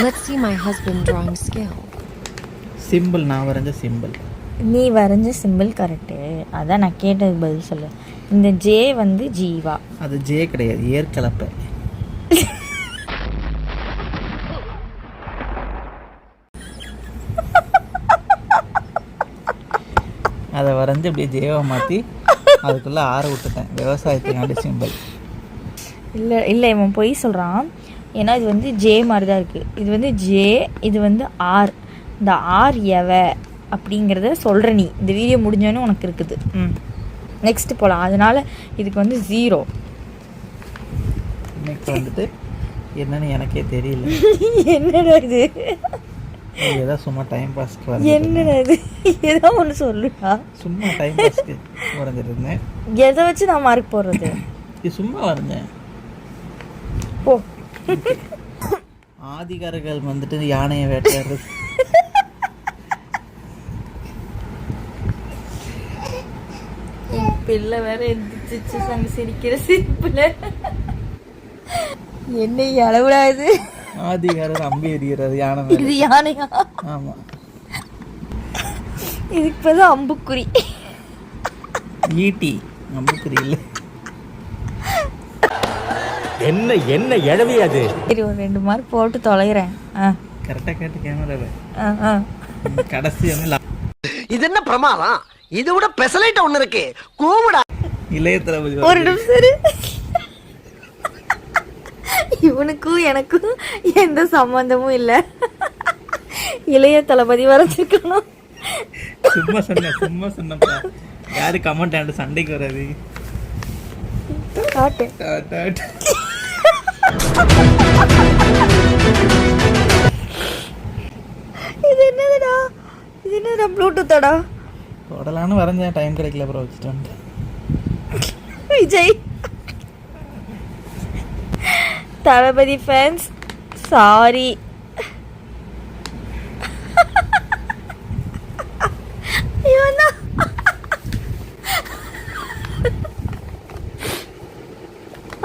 Let's see my husband drawing skill. Simple, நான் வரைஞ்ச simple. நீ வரைஞ்ச சிம்பிள் கரெக்டு. அதான் நான் கேட்டது பதில் சொல்லு. இந்த ஜே வந்து ஜீவா. அது ஜே கிடையாது, ஏற்கலப்பை. அதை வரைஞ்சி அப்படியே ஜேவை மாற்றி அதுக்குள்ளே ஆற விட்டுட்டேன். விவசாயத்துக்காண்டி சிம்பிள். இல்லை இல்லை, இவன் பொய் சொல்கிறான். ஏன்னா இது வந்து ஜே மாதிரி தான் இருக்குது. இது வந்து ஜே, இது வந்து ஆர். இந்த ஆர் எவ அப்படிங்கிறத சொல்கிற நீ. இந்த வீடியோ முடிஞ்சோன்னு உனக்கு இருக்குது. நெக்ஸ்ட்டு போகலாம். அதனால் இதுக்கு வந்து 0. நெக்ஸ்ட் வந்துட்டு என்னன்னு எனக்கே தெரியல. என்னடா இது? ஏதோ சும்மா டைம் பாஸ்க்கு வர. என்னடா இது? ஏதோ ஒன்று சொல்லுடா. சும்மா டைம் பாஸ்க்கு வரைஞ்சிட்டு இருந்தேன். எதை வச்சு நான் மார்க் போடுறது? இது சும்மா வரைஞ்சேன். போ. ஆதிகாரர்கள் வந்துட்டு யானையை வேட்டையாடுறது. பிள்ளை வேற எந்திரிச்சு நாங்கள் சிரிக்கிற சிரிப்புல என்ன அளவிடாது. ஆதிகாரர் அம்பி எறிகிறது யானை. இது யானையா? ஆமா, இதுக்கு பேர் அம்புக்குறி. ஈட்டி அம்புக்குறி இல்லை. என்ன என்ன எழவி அது? சரி, ஒரு 2 மார்க் போட்டு தொலைகிறேன். கரெக்டாக கேட்டு கேமராவை கடைசி வந்து இது என்ன பிரமாதம்? இது விட பெசலைட் ஒண்ணு இருக்கு. கூவுடா. இளைய தளபதி. ஒரு நிமிஷம். இவனுக்கும் எனக்கும் எந்த சம்பந்தமும் இல்லை. இளைய தளபதி வரைஞ்சிருக்கணும். சும்மா சொன்னப்பா. யாரு கமெண்ட் ஆண்டு சண்டைக்கு வராது. காட்டு. இது என்னதுடா? இது என்னடா? ப்ளூடூத்தோடா? தொடலான்னு வரைஞ்சேன், டைம் கிடைக்கல, அப்புறம் வச்சுட்டு வந்துட்டேன். விஜய் தளபதி ஃபேன்ஸ் சாரி.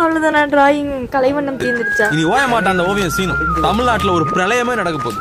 அவ்வளோதான், டிராயிங் கலைவண்ணம் தீர்ந்துருச்சா? இனி ஓய மாட்டான் அந்த ஓவியம் சீனும். தமிழ்நாட்டில் ஒரு பிரளயமே நடக்க போகுது.